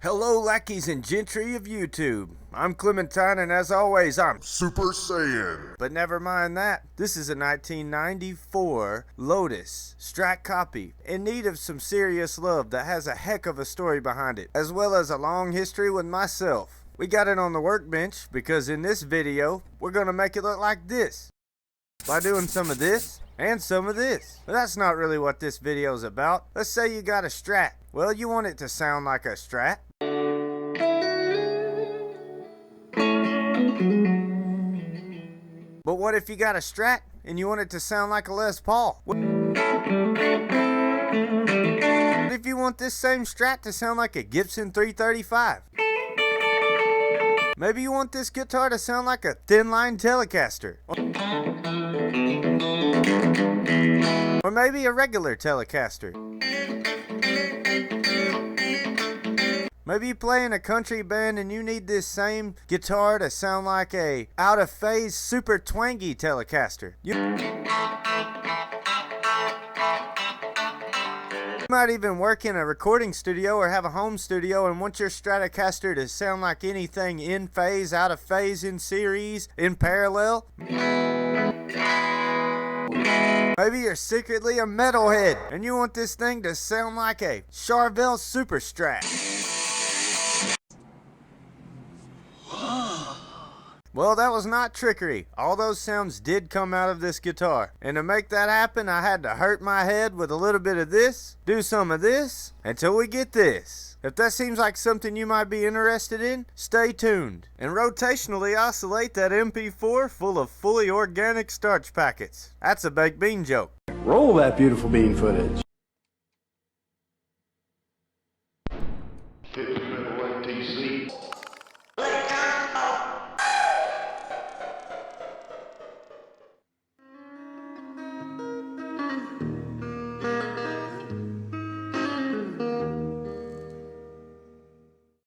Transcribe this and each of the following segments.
Hello lackeys and gentry of YouTube. I'm Clementine and as always I'm Super Saiyan. But never mind that. This is a 1994 Lotus Strat copy in need of some serious love that has a heck of a story behind it, as well as a long history with myself. We got it on the workbench because in this video we're gonna make it look like this by doing some of this and some of this. But that's not really what this video is about. Let's say you got a Strat. Well, you want it to sound like a Strat. But what if you got a Strat and you want it to sound like a Les Paul? What if you want this same Strat to sound like a Gibson 335? Maybe you want this guitar to sound like a thin line Telecaster. Or maybe a regular Telecaster. Maybe you play in a country band and you need this same guitar to sound like a out of phase super twangy Telecaster. You might even work in a recording studio or have a home studio and want your Stratocaster to sound like anything in phase, out of phase, in series, in parallel. Maybe you're secretly a metalhead and you want this thing to sound like a Charvel Super Strat. Well, that was not trickery. All those sounds did come out of this guitar. And to make that happen, I had to hurt my head with a little bit of this, do some of this, until we get this. If that seems like something you might be interested in, stay tuned. And rotationally oscillate that MP4 full of fully organic starch packets. That's a baked bean joke. Roll that beautiful bean footage.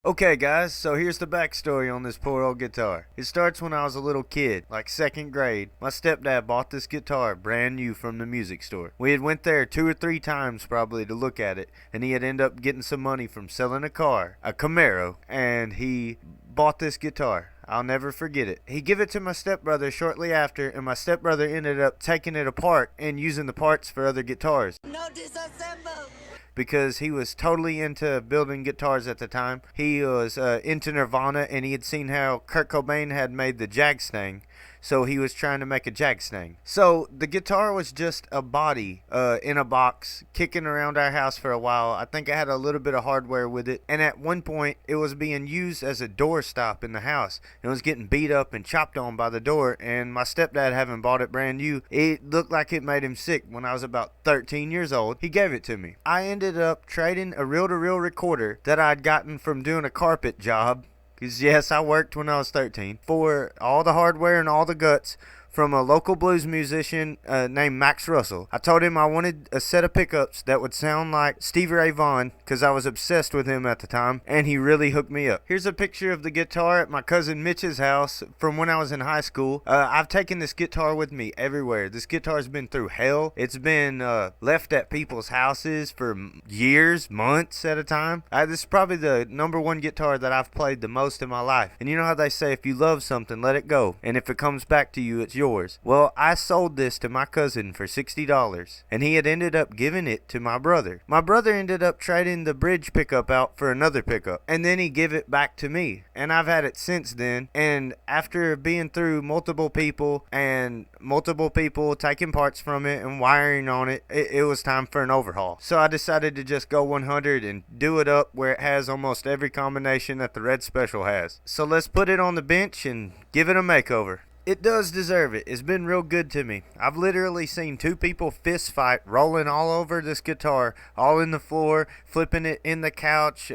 Okay guys, so here's the backstory on this poor old guitar. It starts when I was a little kid, like second grade. My stepdad bought this guitar brand new from the music store. We had went there 2 or 3 times probably to look at it, and he had ended up getting some money from selling a car, a Camaro, and he bought this guitar. I'll never forget it. He gave it to my stepbrother shortly after, and my stepbrother ended up taking it apart and using the parts for other guitars. No disassemble! Because he was totally into building guitars at the time. He was into Nirvana, and he had seen how Kurt Cobain had made the Jag Stang, so he was trying to make a Jag Stang. So the guitar was just a body in a box kicking around our house for a while. I think I had a little bit of hardware with it, and at one point it was being used as a door stop in the house. It was getting beat up and chopped on by the door, and my stepdad, having bought it brand new, it looked like it made him sick. When I was about 13 years old, he gave it to me. I ended up trading a reel-to-reel recorder that I'd gotten from doing a carpet job, because yes, I worked when I was 13, for all the hardware and all the guts from a local blues musician named Max Russell. I told him I wanted a set of pickups that would sound like Stevie Ray Vaughan, because I was obsessed with him at the time, and he really hooked me up. Here's a picture of the guitar at my cousin Mitch's house from when I was in high school. I've taken this guitar with me everywhere. This guitar's been through hell. It's been left at people's houses for years, months at a time. This is probably the #1 guitar that I've played the most in my life. And you know how they say, if you love something, let it go. And if it comes back to you, it's yours. Well, I sold this to my cousin for $60, and he had ended up giving it to my brother. My brother ended up trading the bridge pickup out for another pickup, and then he gave it back to me, and I've had it since then. And after being through multiple people taking parts from it and wiring on it, it was time for an overhaul. So I decided to just go 100 and do it up where it has almost every combination that the Red Special has. So let's put it on the bench and give it a makeover. It does deserve it. It's been real good to me. I've literally seen 2 people fist fight, rolling all over this guitar, all in the floor, flipping it in the couch.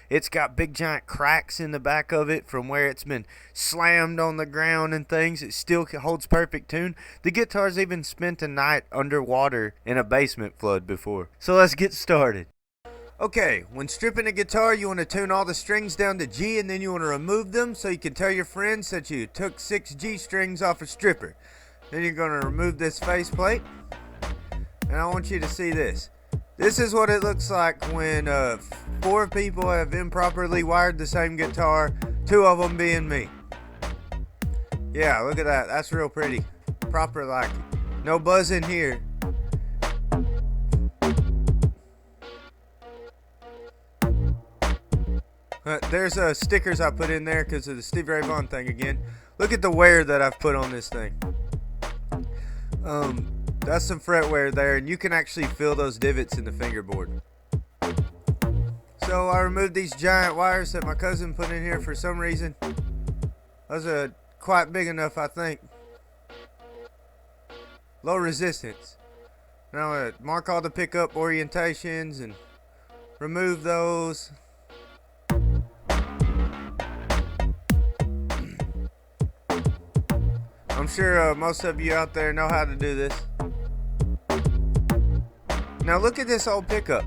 It's got big giant cracks in the back of it from where it's been slammed on the ground and things. It still holds perfect tune. The guitar's even spent a night underwater in a basement flood before. So let's get started. Okay, when stripping a guitar, you want to tune all the strings down to G, and then you want to remove them so you can tell your friends that you took 6 G strings off a stripper. Then you're going to remove this faceplate, and I want you to see this. This is what it looks like when 4 people have improperly wired the same guitar, 2 of them being me. Yeah, look at that. That's real pretty. Proper like it. No buzz in here. There's stickers I put in there because of the Stevie Ray Vaughan thing again. Look at the wear that I've put on this thing. That's some fret wear there, and you can actually feel those divots in the fingerboard. So I removed these giant wires that my cousin put in here for some reason. Those are quite big enough, I think. Low resistance. Now I'm gonna mark all the pickup orientations and remove those. I'm sure most of you out there know how to do this. Now look at this old pickup.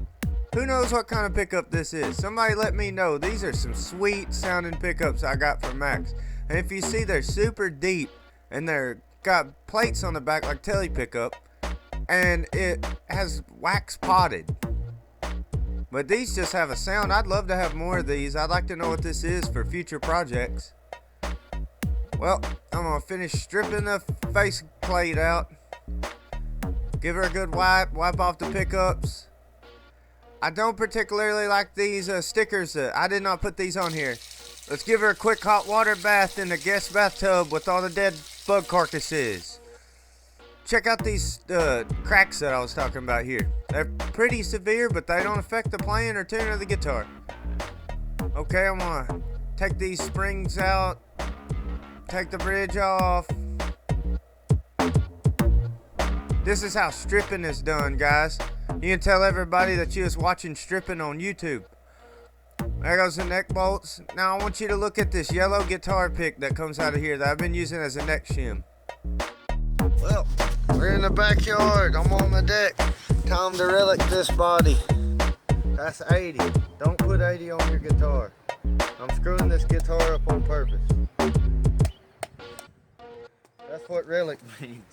Who knows what kind of pickup this is? Somebody let me know. These are some sweet sounding pickups I got from Max. And if you see, they're super deep and they're got plates on the back like telly pickup, and it has wax potted. But these just have a sound. I'd love to have more of these. I'd like to know what this is for future projects. Well, I'm gonna finish stripping the face plate out. Give her a good wipe off the pickups. I don't particularly like these stickers. I did not put these on here. Let's give her a quick hot water bath in the guest bathtub with all the dead bug carcasses. Check out these cracks that I was talking about here. They're pretty severe, but they don't affect the playing or tuning of the guitar. Okay, I'm gonna take these springs out. Take the bridge off. This is how stripping is done, guys. You can tell everybody that you was watching stripping on YouTube. There goes the neck bolts. Now I want you to look at this yellow guitar pick that comes out of here that I've been using as a neck shim. Well, we're in the backyard. I'm on the deck. Time to relic this body. That's 80. Don't put 80 on your guitar. I'm screwing this guitar up on purpose. That's what relic means.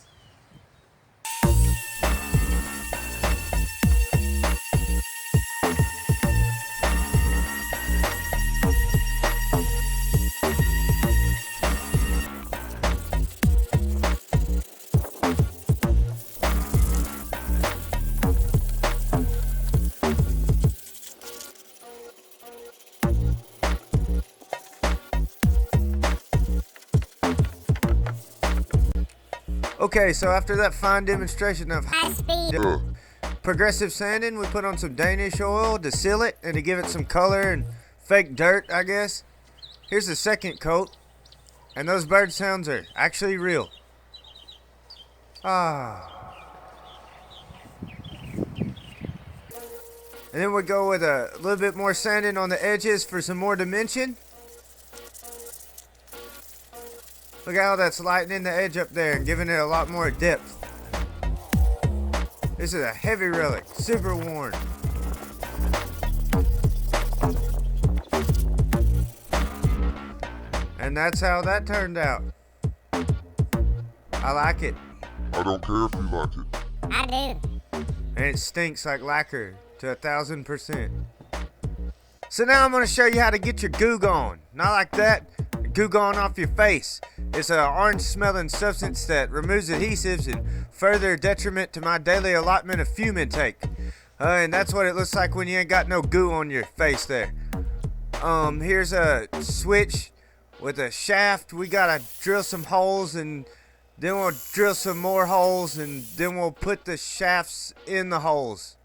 Okay, so after that fine demonstration of high speed progressive sanding, we put on some Danish oil to seal it and to give it some color and fake dirt, I guess. Here's the second coat, and those bird sounds are actually real. Ah. And then we go with a little bit more sanding on the edges for some more dimension. Look how that's lightening the edge up there and giving it a lot more depth. This is a heavy relic, super worn. And that's how that turned out. I like it. I don't care if you like it. I do. And it stinks like lacquer to 1000%. So now I'm going to show you how to get your goo gone. Not like that. Goo gone off your face. It's an orange smelling substance that removes adhesives and further detriment to my daily allotment of fume intake. And that's what it looks like when you ain't got no goo on your face there. Here's a switch with a shaft. We gotta drill some holes, and then we'll drill some more holes, and then we'll put the shafts in the holes.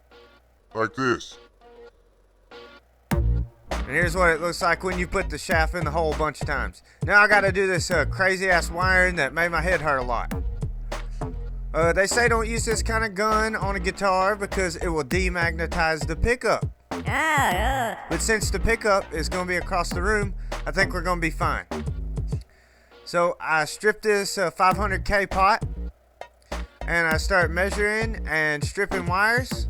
Like this. And here's what it looks like when you put the shaft in the hole a bunch of times. Now I gotta do this crazy ass wiring that made my head hurt a lot. They say don't use this kind of gun on a guitar because it will demagnetize the pickup. But since the pickup is gonna be across the room, I think we're gonna be fine. So I stripped this 500K pot, and I start measuring and stripping wires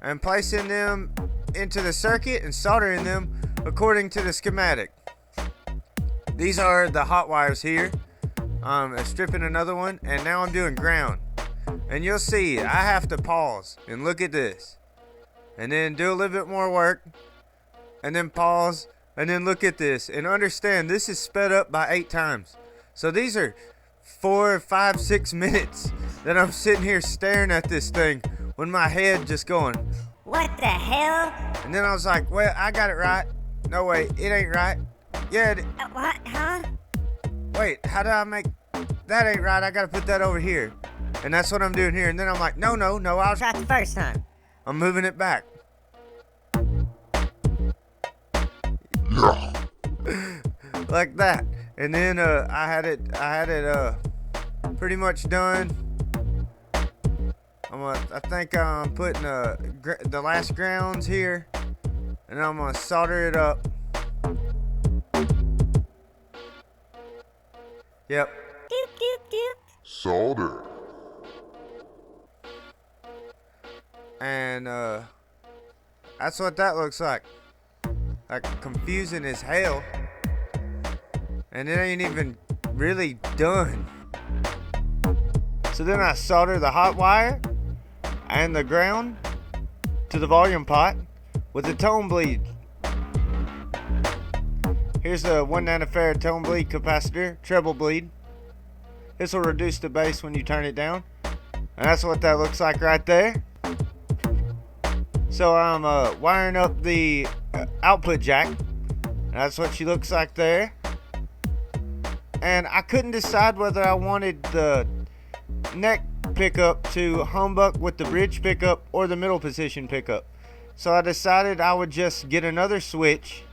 and placing them into the circuit and soldering them according to the schematic. These are the hot wires here. I'm stripping another one, and now I'm doing ground. And you'll see I have to pause and look at this. and then do a little bit more work, and then pause, and then look at this, and understand this is sped up by 8 times. So these are 4, 5, 6 minutes that I'm sitting here staring at this thing with my head just going, what the hell? and then I was like, well, I got it right. No, wait, it ain't right. Yeah, What, huh? wait, how did I make, that ain't right, I gotta put that over here. And that's what I'm doing here, and then I'm like, no, I'll Try it the first time. I'm moving it back. Yeah. Like that. And then I had it pretty much done. I think I'm putting the last grounds here, and I'm gonna solder it up. Yep. Doop, doop, doop. Solder. And that's what that looks like. Like confusing as hell. And it ain't even really done. So then I solder the hot wire and the ground to the volume pot with the tone bleed. Here's the 1 nanofarad tone bleed capacitor, treble bleed. This will reduce the bass when you turn it down. And that's what that looks like right there. So I'm wiring up the output jack. That's what she looks like there. And I couldn't decide whether I wanted the neck pickup to humbuck with the bridge pickup or the middle position pickup. So I decided I would just get another switch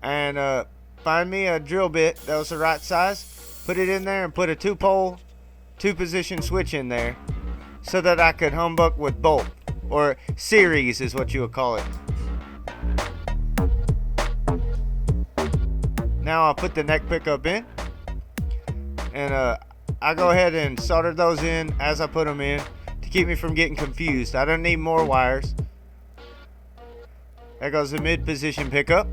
and find me a drill bit that was the right size, put it in there, and put a 2-pole 2-position switch in there so that I could humbuck with both, or series is what you would call it. Now I'll put the neck pickup in, and I go ahead and solder those in as I put them in to keep me from getting confused. I don't need more wires. There goes the mid position pickup.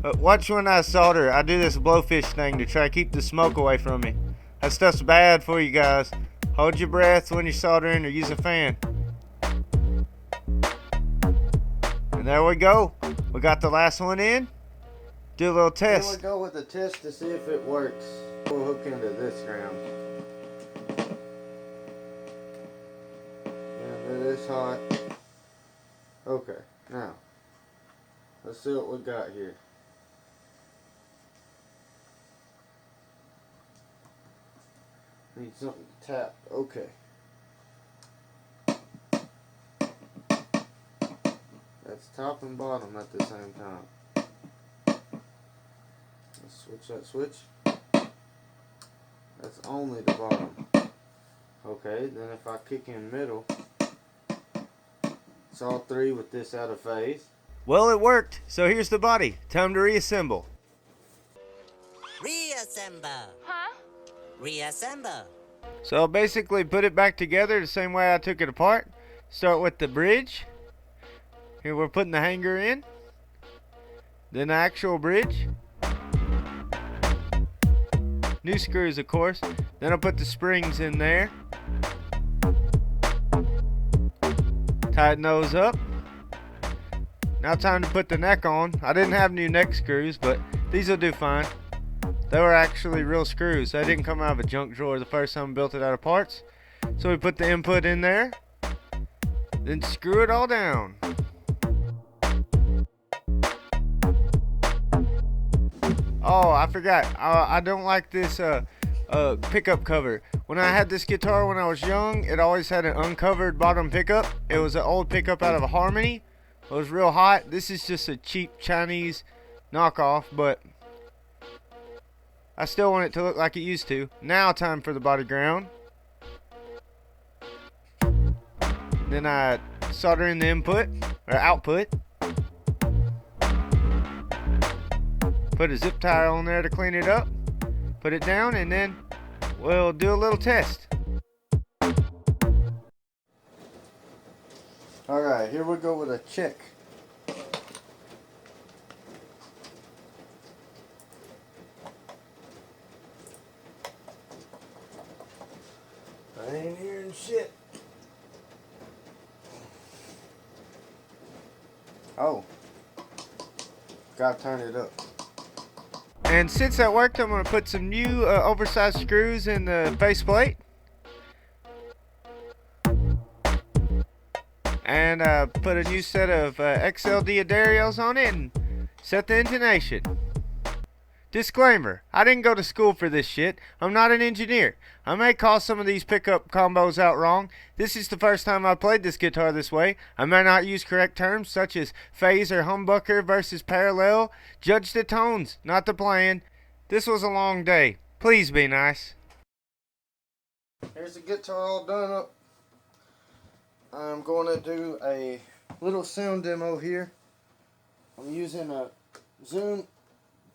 But watch when I solder. I do this blowfish thing to try to keep the smoke away from me. That stuff's bad for you guys. Hold your breath when you're soldering or use a fan. And there we go. We got the last one in. Do a little test. Here we go with the test to see if it works. We'll hook into this ground. And it is hot. Okay, now let's see what we got here. Need something to tap. Okay. That's top and bottom at the same time. Let's switch that switch. That's only the bottom. Okay, then if I kick in middle, it's all 3 with this out of phase. Well, it worked. So here's the body. Time to reassemble. Reassemble. Huh? Reassemble. So I'll basically put it back together the same way I took it apart. Start with the bridge. Here we're putting the hanger in. Then the actual bridge. New screws, of course. Then I'll put the springs in there. Tighten those up. Now time to put the neck on. I didn't have new neck screws, but these will do fine. They were actually real screws. They didn't come out of a junk drawer the first time I built it out of parts. So we put the input in there. Then screw it all down. Oh, I forgot. I don't like this pickup cover. When I had this guitar when I was young, it always had an uncovered bottom pickup. It was an old pickup out of a Harmony. It was real hot. This is just a cheap Chinese knockoff, but I still want it to look like it used to. Now time for the body ground. Then I solder in the input, or output. Put a zip tie on there to clean it up. Put it down, and then we'll do a little test. Alright, here we go with a check. I ain't hearing Oh. Gotta turn it up. And since that worked, I'm going to put some new oversized screws in the faceplate. And put a new set of XLD Adarios on it and set the intonation. Disclaimer, I didn't go to school for this shit. I'm not an engineer. I may call some of these pickup combos out wrong. This is the first time I played this guitar this way. I may not use correct terms such as phase or humbucker versus parallel. Judge the tones, not the playing. This was a long day. Please be nice. Here's the guitar all done up. I'm going to do a little sound demo here. I'm using a Zoom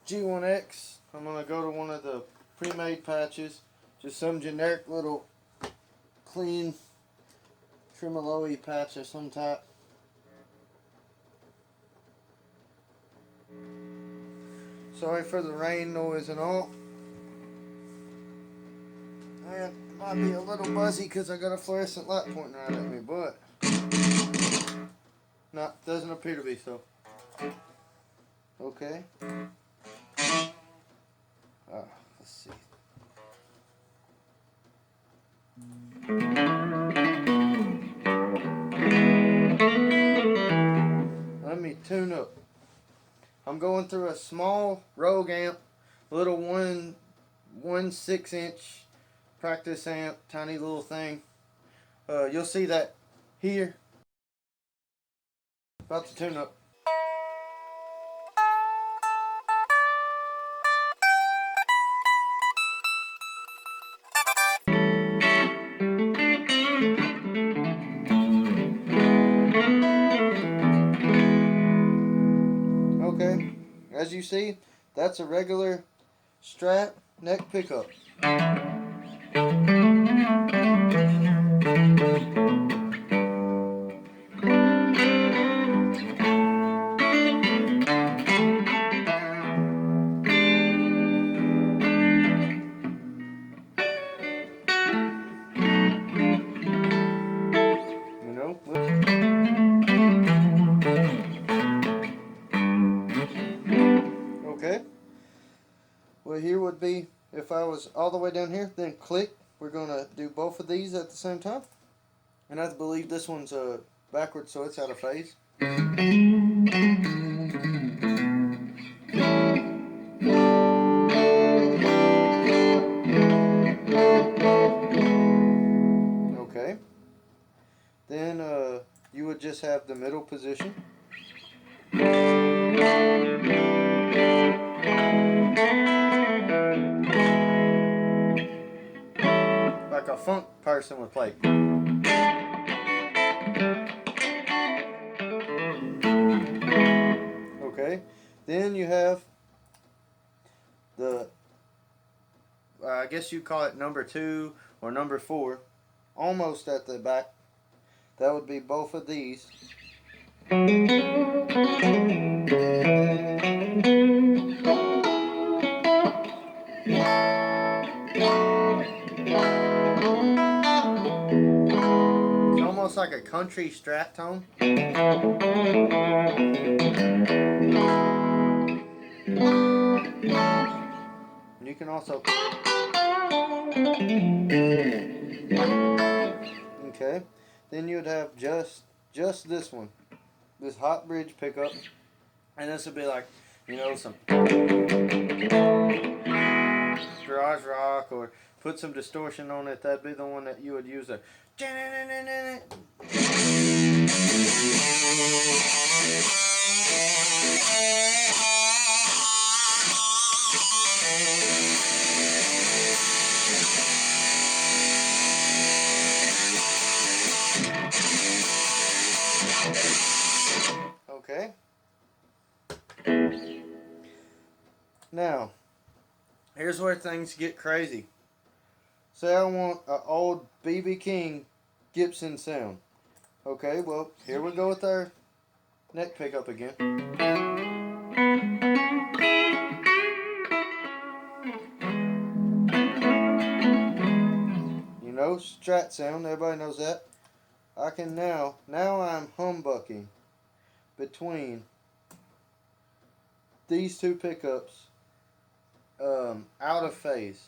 G1X. I'm going to go to one of the pre-made patches. Just some generic little clean tremolo-y patch of some type. Sorry for the rain noise and all. And it might be a little buzzy because I got a fluorescent light pointing right at me, but no, doesn't appear to be so. Okay. Let's see. Let me tune up. I'm going through a small Rogue amp, little 1/6" practice amp, tiny little thing. You'll see that here. About to tune up. Okay, as you see, that's a regular Strat neck pickup. You know? Okay. Well, here would be, if I was all the way down here, then click. We're going to do both of these at the same time. And I believe this one's backwards, so it's out of phase. Okay. Then you would just have the middle position. Like a funk person would play. Okay, then you have the, I guess you call it number 2 or number 4, almost at the back. That would be both of these. It's almost like a country Strat tone. You can also. Okay, then you'd have just this one, this hot bridge pickup, and this would be like, you know, some garage rock, or put some distortion on it. That'd be the one that you would use. Okay. Now, here's where things get crazy. Say I want an old B.B. King Gibson sound. Okay, well, here we go with our neck pickup again. You know, Strat sound, everybody knows that. I can now I'm humbucking. between these two pickups out of phase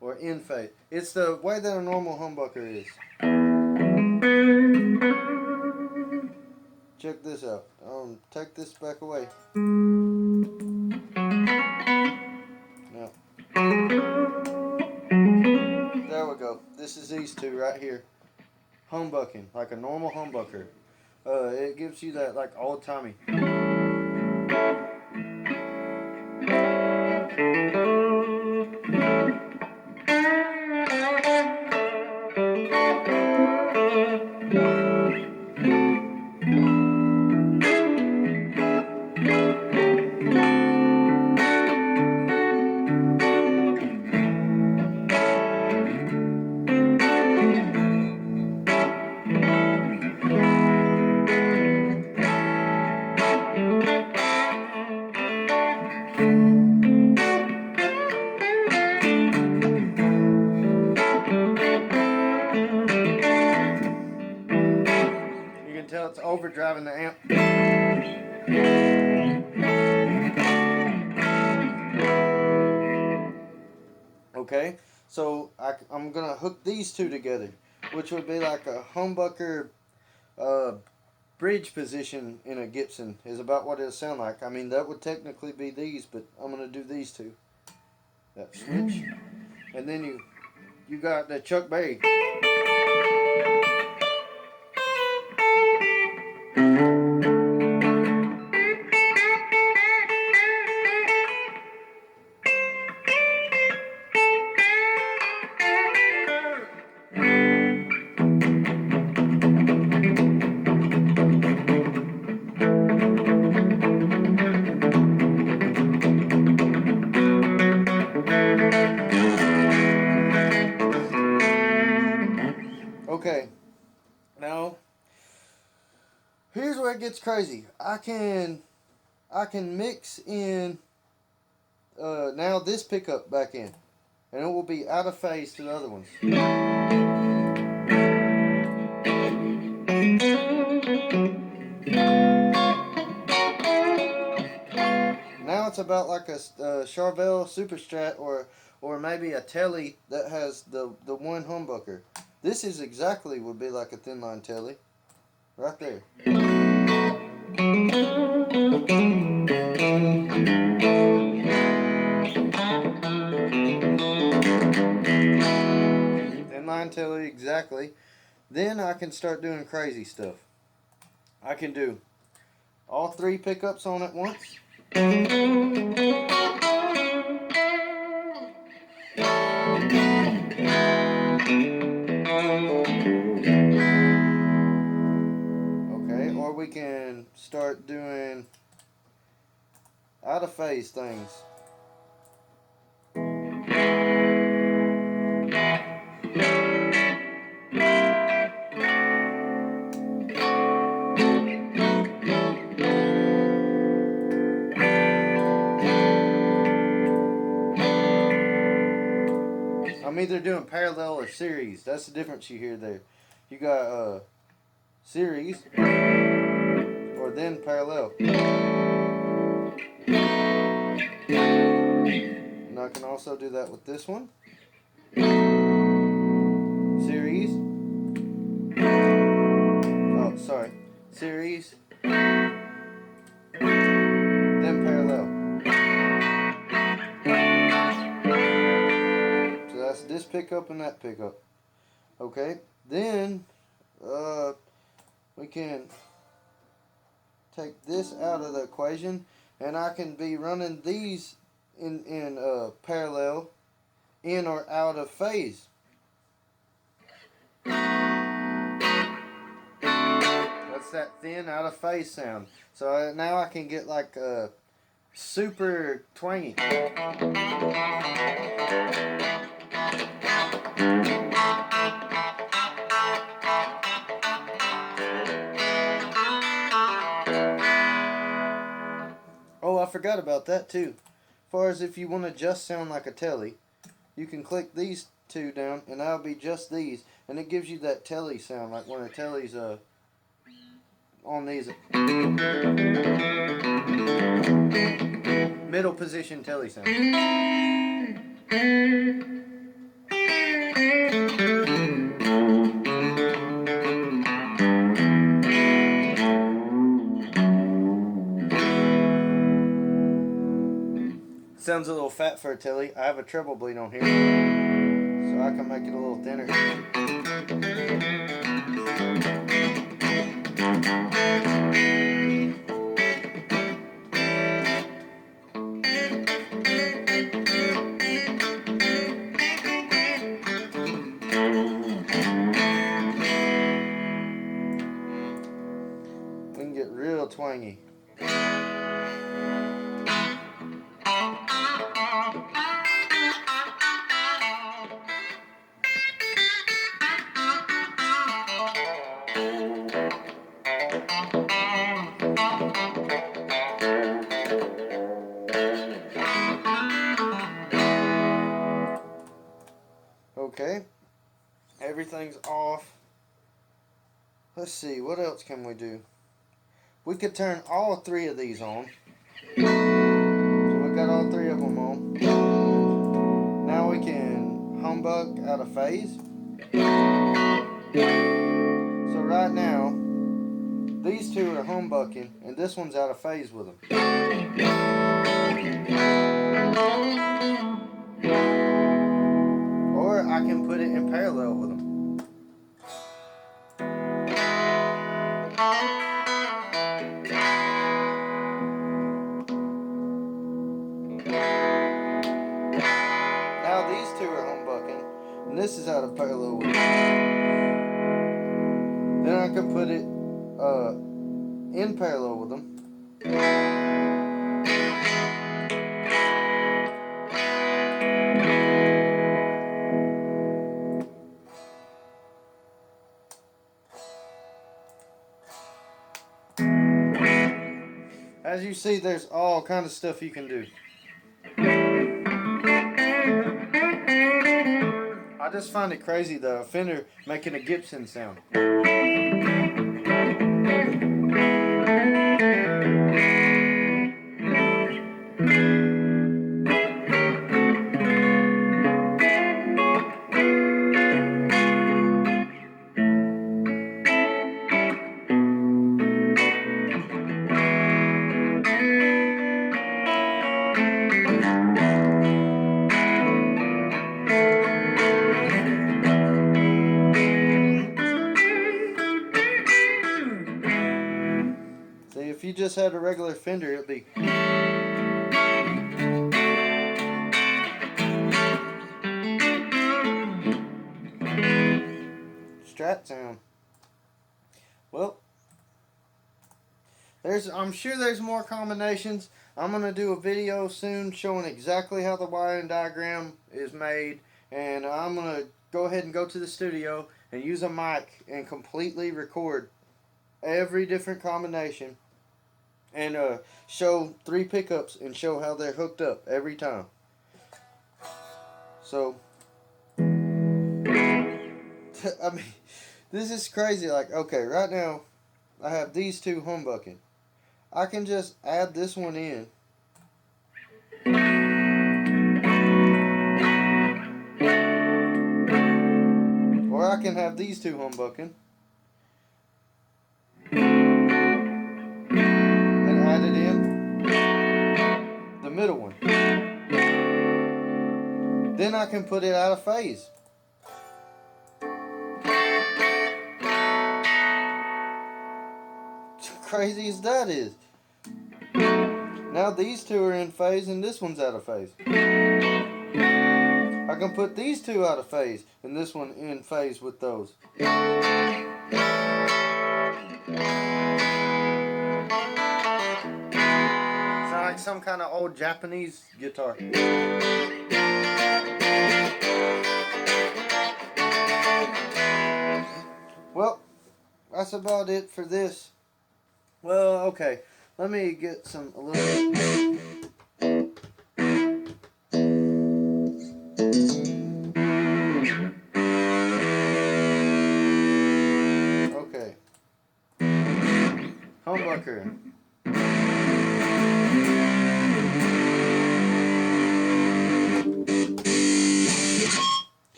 or in phase. It's the way that a normal humbucker is. Check this out. Take this back away. Now, there we go. This is these two right here. Humbucking like a normal humbucker. It gives you that like old timey. You can tell it's overdriving the amp. Okay, so I'm gonna hook these two together, which would be like a humbucker bridge position in a Gibson is about what it'll sound like. I mean, that would technically be these, but I'm gonna do these two. That switch, and then you got the Chuck Berry. Okay, now here's where it gets crazy. I can mix in now this pickup back in, and it will be out of phase to the other ones. Now it's about like a Charvel Super Strat or maybe a Telly that has the one humbucker. This is exactly would be like a thin line Telly, right there. Thin line Telly, exactly. Then I can start doing crazy stuff. I can do all three pickups on at once. Okay, or we can start doing out of phase things. I'm either doing parallel or series. That's the difference you hear there. You got series or then parallel. And I can also do that with this one. Series. Oh, sorry. Series. Then parallel. So that's this pickup and that pickup. Okay. Then we can take this out of the equation, and I can be running these in parallel, in or out of phase. That's that thin out of phase sound. So now I can get like super twangy. Oh, I forgot about that too. As far as if you want to just sound like a Telly, you can click these two down and that'll be just these, and it gives you that Telly sound like when a Telly's on these middle position telly sound. Sounds a little fat for a telly. I have a treble bleed on here, so I can make it a little thinner. We can get real twangy. Okay, everything's off. Let's see, what else can we do? We could turn all three of these on. So we got all three of them on. Now we can humbug out of phase. So right now, these two are humbucking, and this one's out of phase with them. Or I can put it in parallel with them. Now these two are humbucking, and this is out of parallel with them. Then I could put it in parallel with them. As you see, there's all kind of stuff you can do. I just find it crazy, the Fender making a Gibson sound. See, if you just had a regular Fender, it'd be. Strat sound. Well, I'm sure there's more combinations. I'm going to do a video soon showing exactly how the wiring diagram is made. And I'm going to go ahead and go to the studio and use a mic and completely record every different combination. And show 3 pickups and show how they're hooked up every time. So, I mean, this is crazy. Like, okay, right now, I have these two humbucking. I can just add this one in. Or I can have these two humbucking. And add it in the middle one. Then I can put it out of phase. Crazy as that is. Now these two are in phase and this one's out of phase. I can put these two out of phase and this one in phase with those. Sound like some kind of old Japanese guitar. Well, that's about it for this. Well, okay. Let me get a little bit. Okay. humbucker.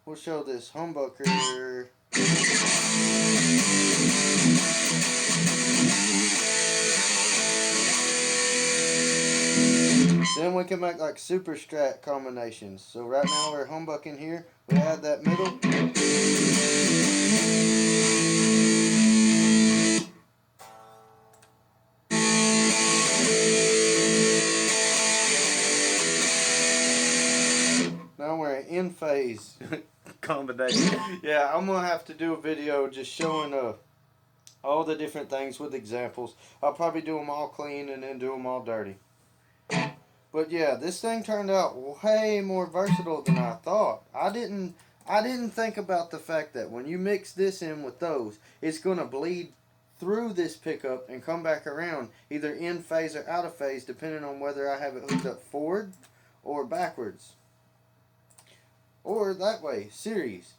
We'll show this humbucker. Then we can make like super strat combinations. So right now we're humbucking here. We add that middle. Now we're in phase combination. Yeah, I'm gonna have to do a video just showing all the different things with examples. I'll probably do them all clean and then do them all dirty. But yeah, this thing turned out way more versatile than I thought. I didn't think about the fact that when you mix this in with those, it's gonna bleed through this pickup and come back around either in phase or out of phase, depending on whether I have it hooked up forward or backwards. Or that way, series.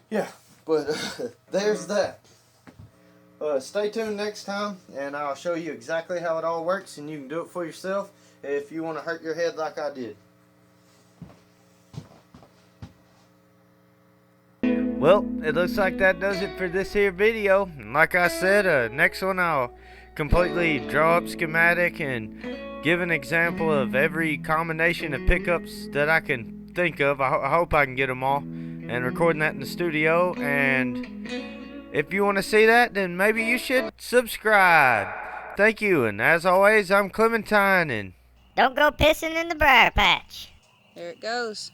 Yeah, but there's that. Stay tuned next time, and I'll show you exactly how it all works, and you can do it for yourself if you want to hurt your head like I did. Well, it looks like that does it for this here video. And like I said, next one I'll completely draw up schematic and give an example of every combination of pickups that I can think of. I hope I can get them all, and recording that in the studio. And if you want to see that, then maybe you should subscribe. Thank you, and as always, I'm Clementine, and Don't go pissing in the briar patch. There it goes.